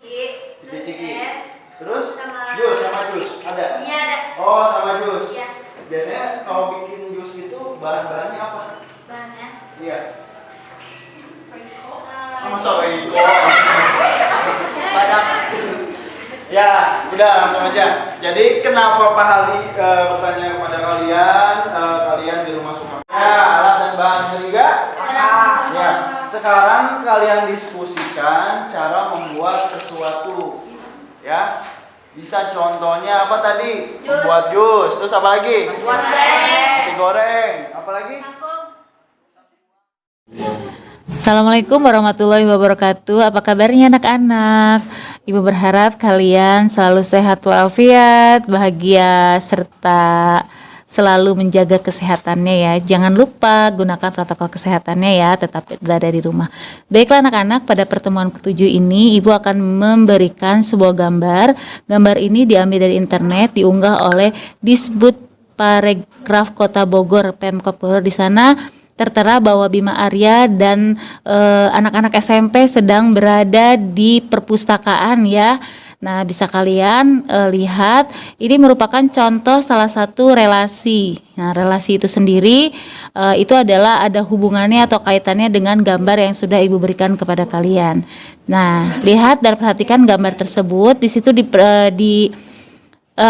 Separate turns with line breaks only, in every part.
Ciki. Terus jus ada?
Iya ada.
Oh, sama jus.
Iya.
Biasanya kalau bikin jus itu bahan-bahannya apa?
Bahannya?
Iya.
Uh,
Masa Rego? Badak. Ya, udah langsung aja. Jadi kenapa Pak Hadi bertanya kepada kalian, kalian di rumah suka? Ya, alat dan bahannya juga. Ya, sekarang kalian diskusikan cara membuat sesuatu. Ya, bisa contohnya apa tadi?
Jus.
Membuat jus. Terus apa lagi?
Nasi
Goreng. Apa lagi?
Assalamualaikum warahmatullahi wabarakatuh. Apa kabarnya anak-anak? Ibu berharap kalian selalu sehat walafiat, bahagia, serta selalu menjaga kesehatannya ya. Jangan lupa gunakan protokol kesehatannya ya, tetap berada di rumah. Baiklah anak-anak, pada pertemuan ke-7 ini Ibu akan memberikan sebuah gambar. Gambar ini diambil dari internet, diunggah oleh Disbud Parekraf Kota Bogor, Pemkab Bogor. Di sana tertera bahwa Bima Arya dan anak-anak SMP sedang berada di perpustakaan ya. Nah, bisa kalian lihat, ini merupakan contoh salah satu relasi. Nah, relasi itu sendiri itu adalah ada hubungannya atau kaitannya dengan gambar yang sudah Ibu berikan kepada kalian. Nah, lihat dan perhatikan gambar tersebut. Di situ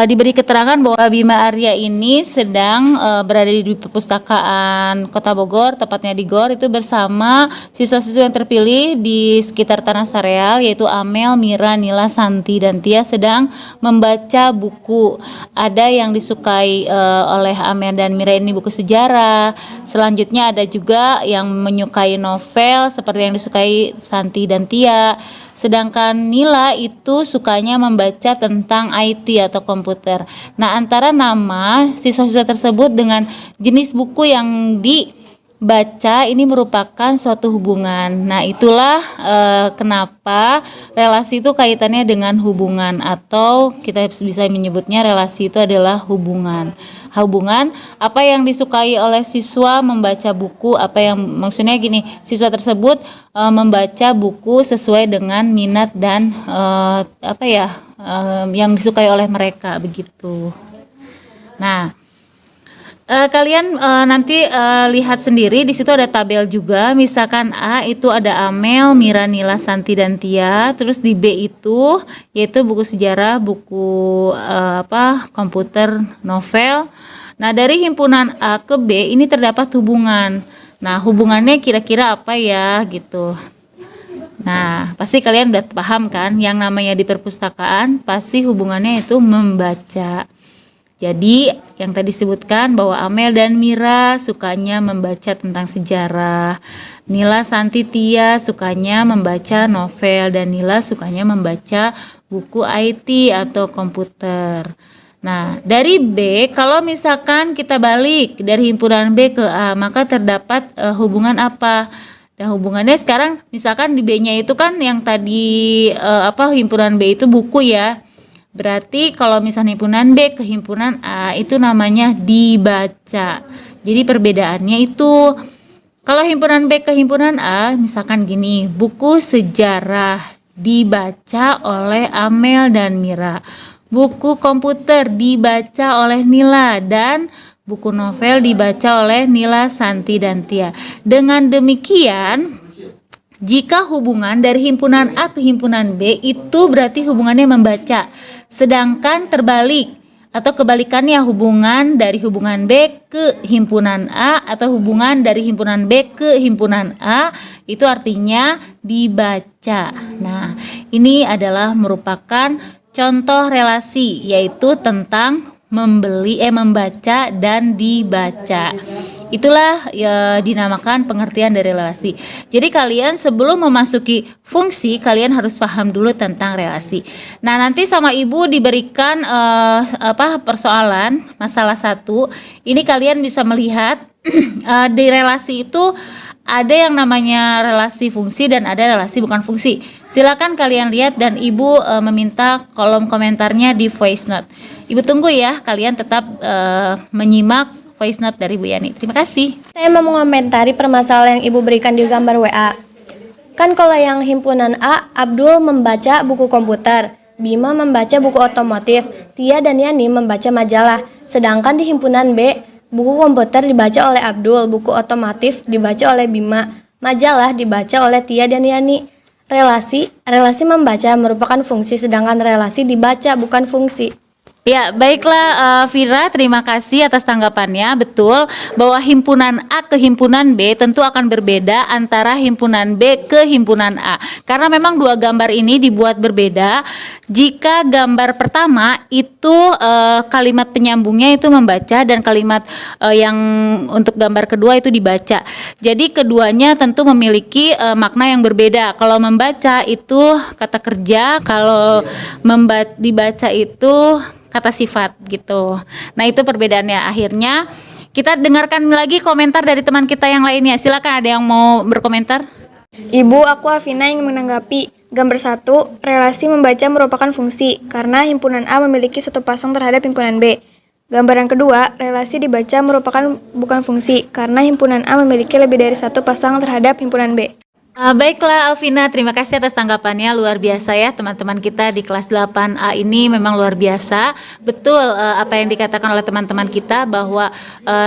diberi keterangan bahwa Bima Arya ini sedang berada di perpustakaan Kota Bogor, tepatnya di GOR, itu bersama siswa-siswa yang terpilih di sekitar Tanah Sareal, yaitu Amel, Mira, Nila, Santi, dan Tia sedang membaca buku. Ada yang disukai oleh Amel dan Mira ini buku sejarah. Selanjutnya ada juga yang menyukai novel seperti yang disukai Santi dan Tia. Sedangkan Nila itu sukanya membaca tentang IT atau komputer. Nah, antara nama siswa-siswa tersebut dengan jenis buku yang dibaca ini merupakan suatu hubungan. Nah, itulah kenapa relasi itu kaitannya dengan hubungan, atau kita bisa menyebutnya relasi itu adalah hubungan. Hubungan apa yang disukai oleh siswa membaca buku, apa yang maksudnya gini, siswa tersebut membaca buku sesuai dengan minat dan yang disukai oleh mereka begitu. Nah, kalian nanti lihat sendiri di situ ada tabel juga. Misalkan A itu ada Amel, Mira, Nila, Santi, dan Tia. Terus di B itu yaitu buku sejarah, buku komputer, novel. Nah, dari himpunan A ke B ini terdapat hubungan. Nah, hubungannya kira-kira apa ya gitu. Nah, pasti kalian udah paham kan, yang namanya di perpustakaan pasti hubungannya itu membaca. Jadi yang tadi disebutkan bahwa Amel dan Mira sukanya membaca tentang sejarah, Nila, Santi, Tia sukanya membaca novel, dan Nila sukanya membaca buku IT atau komputer. Nah, dari B, kalau misalkan kita balik dari himpunan B ke A, maka terdapat hubungan apa? Nah, hubungannya sekarang misalkan di B-nya itu kan yang tadi himpunan B itu buku ya. Berarti kalau misalnya himpunan B ke himpunan A itu namanya dibaca. Jadi perbedaannya itu, kalau himpunan B ke himpunan A misalkan gini, buku sejarah dibaca oleh Amel dan Mira. Buku komputer dibaca oleh Nila, dan buku novel dibaca oleh Nila, Santi, dan Tia. Dengan demikian, jika hubungan dari himpunan A ke himpunan B itu berarti hubungannya membaca. Sedangkan terbalik atau kebalikannya, hubungan dari hubungan B ke himpunan A atau hubungan dari himpunan B ke himpunan A itu artinya dibaca. Nah, ini adalah merupakan contoh relasi, yaitu tentang membaca dan dibaca. Itulah dinamakan pengertian dari relasi. Jadi kalian sebelum memasuki fungsi, kalian harus paham dulu tentang relasi. Nah, nanti sama Ibu diberikan persoalan masalah 1. Ini kalian bisa melihat di relasi itu ada yang namanya relasi fungsi dan ada relasi bukan fungsi. Silakan kalian lihat, dan Ibu meminta kolom komentarnya di voice note. Ibu tunggu ya, kalian tetap menyimak voice note dari Bu Yani. Terima kasih.
Saya mau mengomentari permasalahan yang Ibu berikan di gambar WA. Kan kalau yang himpunan A, Abdul membaca buku komputer, Bima membaca buku otomotif, Tia dan Yani membaca majalah. Sedangkan di himpunan B, buku komputer dibaca oleh Abdul, buku otomotif dibaca oleh Bima, majalah dibaca oleh Tia dan Yani. Relasi membaca merupakan fungsi, sedangkan relasi dibaca bukan fungsi.
Ya, baiklah Vira, terima kasih atas tanggapannya. Betul bahwa himpunan A ke himpunan B tentu akan berbeda antara himpunan B ke himpunan A. Karena memang dua gambar ini dibuat berbeda. Jika gambar pertama itu kalimat penyambungnya itu membaca dan kalimat yang untuk gambar kedua itu dibaca. Jadi keduanya tentu memiliki makna yang berbeda. Kalau membaca itu kata kerja, kalau dibaca itu kata sifat gitu. Nah, itu perbedaannya. Akhirnya kita dengarkan lagi komentar dari teman kita yang lainnya. Silakan, ada yang mau berkomentar?
Ibu, aku Afina ingin menanggapi. Gambar 1, relasi membaca merupakan fungsi karena himpunan A memiliki satu pasang terhadap himpunan B. Gambar yang kedua, relasi dibaca merupakan bukan fungsi karena himpunan A memiliki lebih dari satu pasang terhadap himpunan B.
Baiklah Alvina, terima kasih atas tanggapannya. Luar biasa ya teman-teman kita di kelas 8A ini, memang luar biasa. Betul apa yang dikatakan oleh teman-teman kita bahwa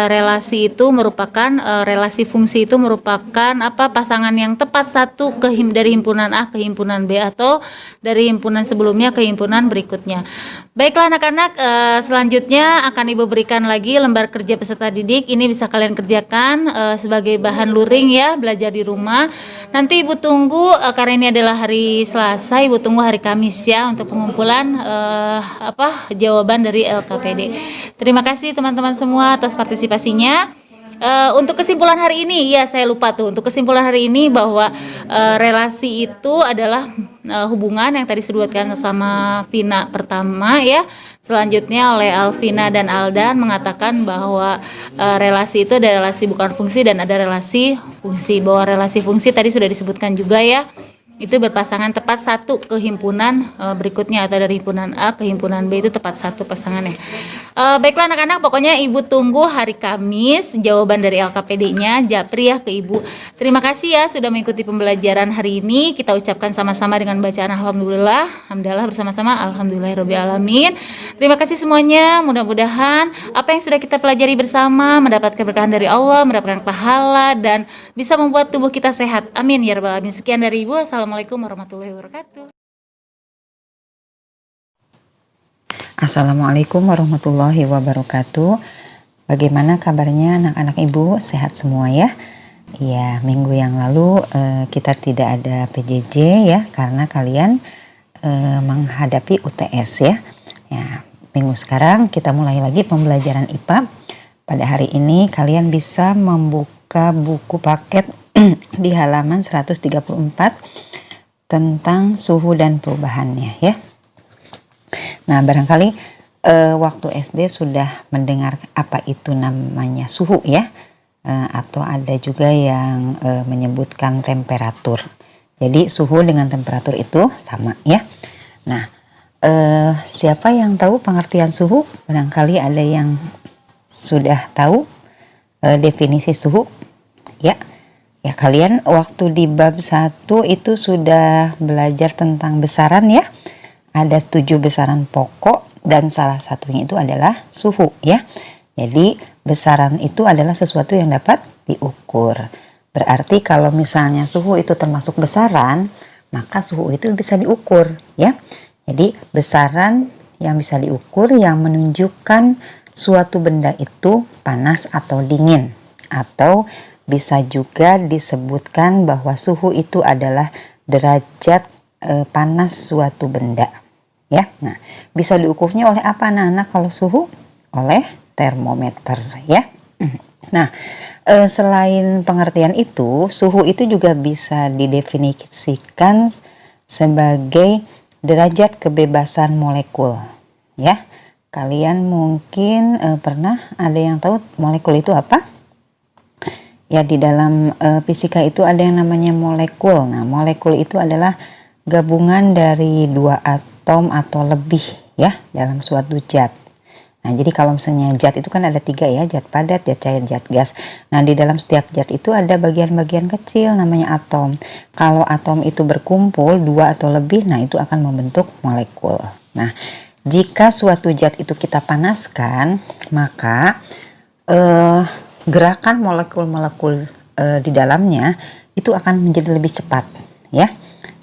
relasi itu merupakan relasi fungsi itu merupakan pasangan yang tepat satu dari himpunan A ke himpunan B atau dari himpunan sebelumnya ke himpunan berikutnya. Baiklah anak-anak, selanjutnya akan Ibu berikan lagi lembar kerja peserta didik. Ini bisa kalian kerjakan sebagai bahan luring ya, belajar di rumah. Nanti Ibu tunggu karena ini adalah hari Selasa, Ibu tunggu hari Kamis ya untuk pengumpulan jawaban dari LKPD. Terima kasih teman-teman semua atas partisipasinya. Untuk kesimpulan hari ini, ya saya lupa tuh. Untuk kesimpulan hari ini bahwa relasi itu adalah hubungan yang tadi disebutkan sama Vina pertama ya. Selanjutnya oleh Alvina dan Aldan mengatakan bahwa relasi itu ada relasi bukan fungsi dan ada relasi fungsi. Bahwa relasi fungsi tadi sudah disebutkan juga ya. Itu berpasangan tepat satu ke himpunan berikutnya atau dari himpunan A ke himpunan B itu tepat satu pasangannya. Baiklah anak-anak, pokoknya Ibu tunggu hari Kamis jawaban dari LKPD-nya. Japri ya ke Ibu. Terima kasih ya sudah mengikuti pembelajaran hari ini. Kita ucapkan sama-sama dengan bacaan alhamdulillah. Alhamdulillah bersama-sama. Alhamdulillahirabbil alamin. Terima kasih semuanya. Mudah-mudahan apa yang sudah kita pelajari bersama mendapatkan keberkahan dari Allah, mendapatkan pahala dan bisa membuat tubuh kita sehat. Amin ya rabbal alamin. Sekian dari Ibu. Assalamualaikum warahmatullahi wabarakatuh.
Assalamualaikum warahmatullahi wabarakatuh. Bagaimana kabarnya anak-anak Ibu? Sehat semua ya? Ya, minggu yang lalu kita tidak ada PJJ ya, karena kalian menghadapi UTS ya. Ya, minggu sekarang kita mulai lagi pembelajaran IPA. Pada hari ini kalian bisa membuka buku paket di halaman 134 tentang suhu dan perubahannya ya. Nah, barangkali waktu SD sudah mendengar apa itu namanya suhu ya, atau ada juga yang menyebutkan temperatur. Jadi suhu dengan temperatur itu sama ya. Nah, siapa yang tahu pengertian suhu? Barangkali ada yang sudah tahu definisi suhu ya. Ya, kalian waktu di bab 1 itu sudah belajar tentang besaran ya. Ada 7 besaran pokok dan salah satunya itu adalah suhu ya. Jadi besaran itu adalah sesuatu yang dapat diukur. Berarti kalau misalnya suhu itu termasuk besaran, maka suhu itu bisa diukur ya. Jadi besaran yang bisa diukur yang menunjukkan suatu benda itu panas atau dingin, atau bisa juga disebutkan bahwa suhu itu adalah derajat panas suatu benda ya. Nah, bisa diukurnya oleh apa anak-anak kalau suhu? Oleh termometer ya. Nah, selain pengertian itu, suhu itu juga bisa didefinisikan sebagai derajat kebebasan molekul ya. Kalian mungkin pernah ada yang tahu molekul itu apa? Ya, di dalam fisika itu ada yang namanya molekul. Nah, molekul itu adalah gabungan dari 2 atom atau lebih ya dalam suatu zat. Nah, jadi kalau misalnya zat itu kan ada 3 ya, zat padat, zat cair, zat gas. Nah, di dalam setiap zat itu ada bagian-bagian kecil namanya atom. Kalau atom itu berkumpul 2 atau lebih, nah itu akan membentuk molekul. Nah, jika suatu zat itu kita panaskan, maka gerakan molekul-molekul di dalamnya itu akan menjadi lebih cepat, ya.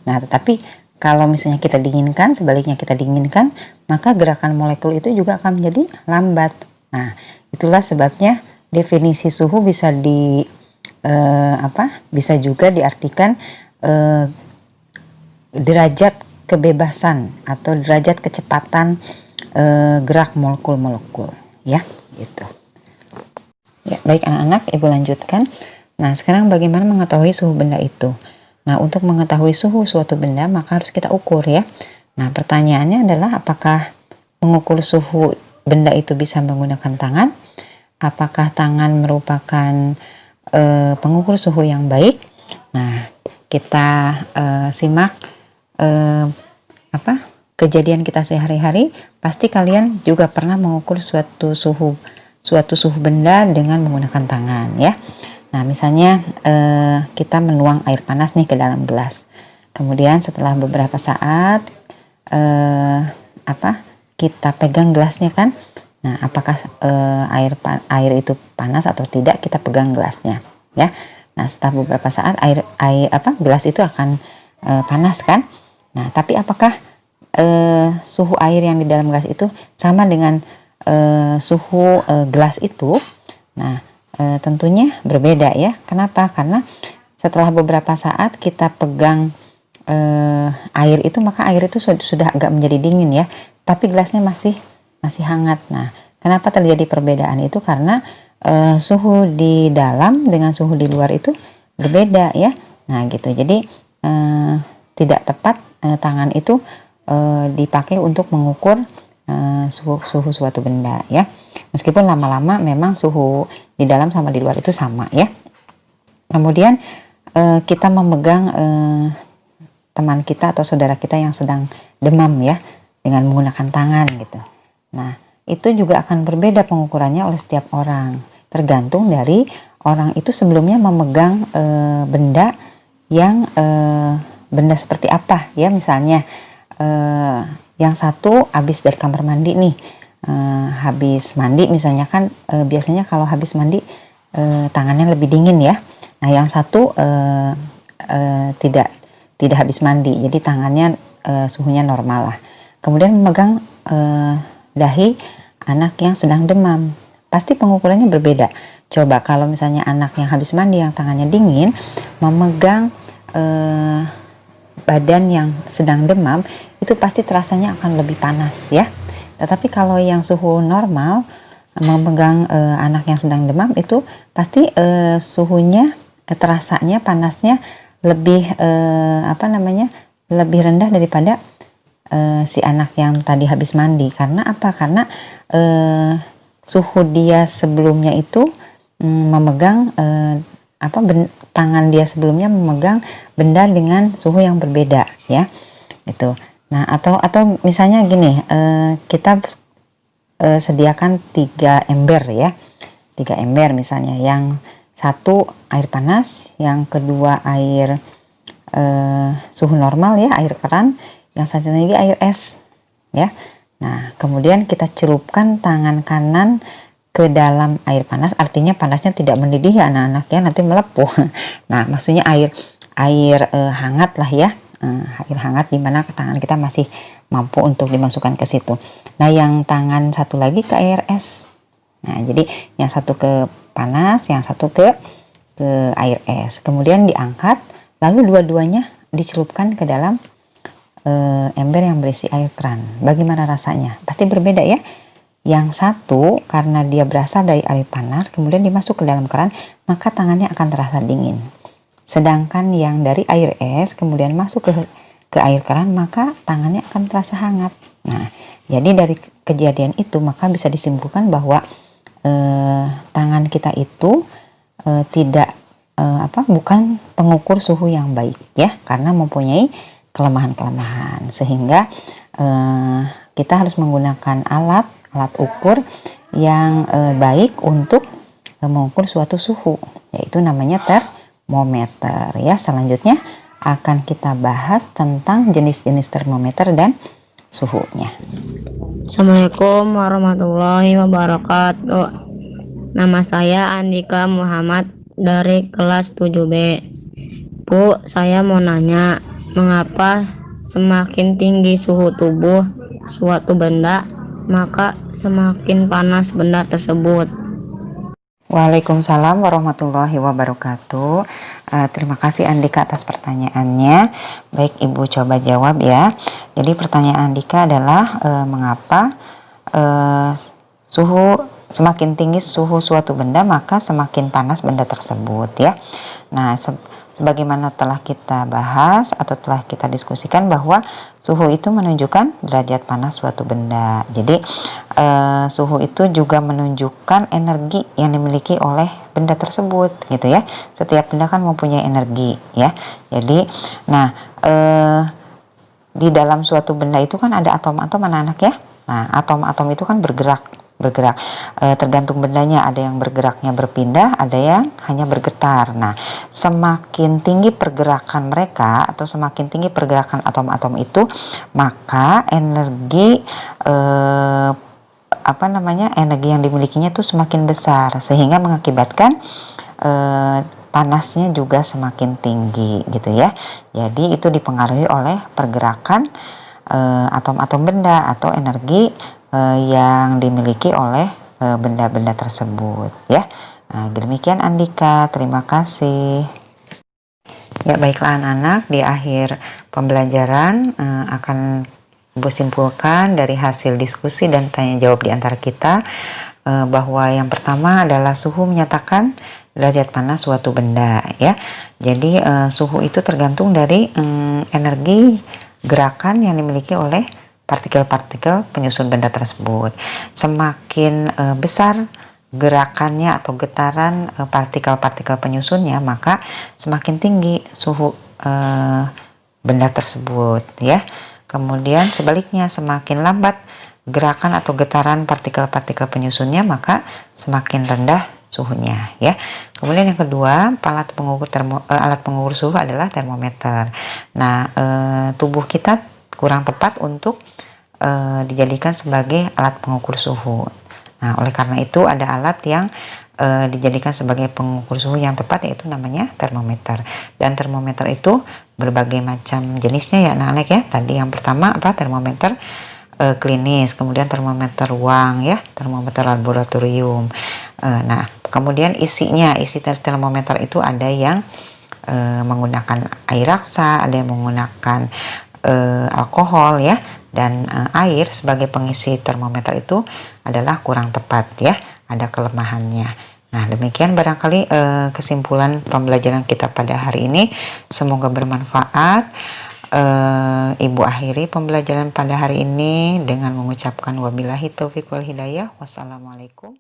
Nah, tetapi kalau misalnya kita dinginkan, sebaliknya kita dinginkan, maka gerakan molekul itu juga akan menjadi lambat. Nah, itulah sebabnya definisi suhu bisa bisa juga diartikan derajat kebebasan atau derajat kecepatan gerak molekul-molekul, ya, gitu. Ya, baik anak-anak, Ibu lanjutkan. Nah, sekarang bagaimana mengetahui suhu benda itu? Nah, untuk mengetahui suhu suatu benda maka harus kita ukur, ya. Nah, pertanyaannya adalah apakah mengukur suhu benda itu bisa menggunakan tangan? Apakah tangan merupakan pengukur suhu yang baik? Nah, kita simak kejadian kita sehari-hari. Pasti kalian juga pernah mengukur suatu suhu benda dengan menggunakan tangan, ya. Nah, misalnya kita menuang air panas nih ke dalam gelas. Kemudian setelah beberapa saat kita pegang gelasnya kan. Nah, apakah air itu panas atau tidak, kita pegang gelasnya, ya. Nah, setelah beberapa saat gelas itu akan panas kan. Nah, tapi apakah suhu air yang di dalam gelas itu sama dengan suhu gelas itu? Nah, tentunya berbeda, ya. Kenapa? Karena setelah beberapa saat kita pegang air itu, maka air itu sudah agak menjadi dingin, ya. Tapi gelasnya masih hangat. Nah, kenapa terjadi perbedaan itu? Karena suhu di dalam dengan suhu di luar itu berbeda, ya. Nah, gitu. Jadi tidak tepat tangan itu dipakai untuk mengukur suhu suatu benda, ya. Meskipun lama-lama memang suhu di dalam sama di luar itu sama, ya. Kemudian kita memegang teman kita atau saudara kita yang sedang demam, ya, dengan menggunakan tangan gitu. Nah, itu juga akan berbeda pengukurannya oleh setiap orang, tergantung dari orang itu sebelumnya memegang benda yang benda seperti apa, ya. Misalnya yang satu habis dari kamar mandi nih, habis mandi misalnya kan, biasanya kalau habis mandi tangannya lebih dingin, ya. Nah, yang satu tidak habis mandi, jadi tangannya suhunya normal lah. Kemudian memegang dahi anak yang sedang demam, pasti pengukurannya berbeda. Coba kalau misalnya anak yang habis mandi yang tangannya dingin memegang badan yang sedang demam, itu pasti terasanya akan lebih panas, ya. Tetapi kalau yang suhu normal memegang anak yang sedang demam, itu pasti suhunya terasanya panasnya lebih lebih rendah daripada si anak yang tadi habis mandi. Karena apa? Karena suhu dia sebelumnya itu memegang tangan dia sebelumnya memegang benda dengan suhu yang berbeda, ya, gitu. Nah, atau misalnya gini, kita sediakan 3 ember, ya, 3 ember misalnya, yang satu air panas, yang kedua air suhu normal, ya, air keran, yang satu lagi air es, ya. Nah, kemudian kita celupkan tangan kanan ke dalam air panas, artinya panasnya tidak mendidih, ya anak-anak, ya, nanti melepuh. Nah, maksudnya air hangat lah, ya, air hangat di mana tangan kita masih mampu untuk dimasukkan ke situ. Nah, yang tangan satu lagi ke air es. Nah, jadi yang satu ke panas, yang satu ke air es. Kemudian diangkat, lalu dua-duanya dicelupkan ke dalam ember yang berisi air keran. Bagaimana rasanya? Pasti berbeda, ya. Yang satu karena dia berasal dari air panas, kemudian dimasuk ke dalam keran, maka tangannya akan terasa dingin. Sedangkan yang dari air es kemudian masuk ke air keran, maka tangannya akan terasa hangat. Nah, jadi dari kejadian itu maka bisa disimpulkan bahwa tangan kita itu bukan pengukur suhu yang baik, ya, karena mempunyai kelemahan-kelemahan, sehingga kita harus menggunakan alat alat ukur yang baik untuk mengukur suatu suhu, yaitu namanya termometer ya. Selanjutnya akan kita bahas tentang jenis-jenis termometer dan suhunya.
Assalamualaikum warahmatullahi wabarakatuh. Nama saya Andika Muhammad dari kelas 7B. Bu, saya mau nanya, mengapa semakin tinggi suhu tubuh suatu benda, maka semakin panas benda tersebut?
Waalaikumsalam warahmatullahi wabarakatuh. Terima kasih Andika atas pertanyaannya. Baik, Ibu coba jawab ya. Jadi pertanyaan Andika adalah mengapa semakin tinggi suhu suatu benda maka semakin panas benda tersebut ya. Nah, sebagaimana telah kita bahas atau telah kita diskusikan bahwa suhu itu menunjukkan derajat panas suatu benda. Jadi suhu itu juga menunjukkan energi yang dimiliki oleh benda tersebut gitu ya. Setiap benda kan mempunyai energi ya. Jadi di dalam suatu benda itu kan ada atom-atom anak-anak ya. Nah, atom-atom itu kan bergerak tergantung bendanya, ada yang bergeraknya berpindah, ada yang hanya bergetar. Nah, semakin tinggi pergerakan mereka atau semakin tinggi pergerakan atom-atom itu, maka energi energi yang dimilikinya itu semakin besar, sehingga mengakibatkan panasnya juga semakin tinggi gitu ya. Jadi itu dipengaruhi oleh pergerakan atom-atom benda atau energi yang dimiliki oleh benda-benda tersebut ya. Nah, demikian Andika, terima kasih. Ya, baiklah anak-anak, di akhir pembelajaran akan Ibu simpulkan dari hasil diskusi dan tanya jawab di antara kita bahwa yang pertama adalah suhu menyatakan derajat panas suatu benda ya. Jadi suhu itu tergantung dari energi gerakan yang dimiliki oleh partikel-partikel penyusun benda tersebut. Semakin besar gerakannya atau getaran partikel-partikel penyusunnya, maka semakin tinggi suhu benda tersebut ya. Kemudian sebaliknya, semakin lambat gerakan atau getaran partikel-partikel penyusunnya, maka semakin rendah suhunya ya. Kemudian yang kedua, alat pengukur suhu adalah termometer. Nah, tubuh kita kurang tepat untuk dijadikan sebagai alat pengukur suhu. Nah, oleh karena itu ada alat yang dijadikan sebagai pengukur suhu yang tepat, yaitu namanya termometer. Dan termometer itu berbagai macam jenisnya ya anak-anak ya. Tadi yang pertama termometer klinis, kemudian termometer ruang ya, termometer laboratorium. Nah, kemudian isi termometer itu ada yang menggunakan air raksa, ada yang menggunakan alkohol ya, dan air sebagai pengisi termometer itu adalah kurang tepat ya, ada kelemahannya. Nah, demikian barangkali kesimpulan pembelajaran kita pada hari ini, semoga bermanfaat. Ibu akhiri pembelajaran pada hari ini dengan mengucapkan wabillahi taufiq wal hidayah. Wassalamualaikum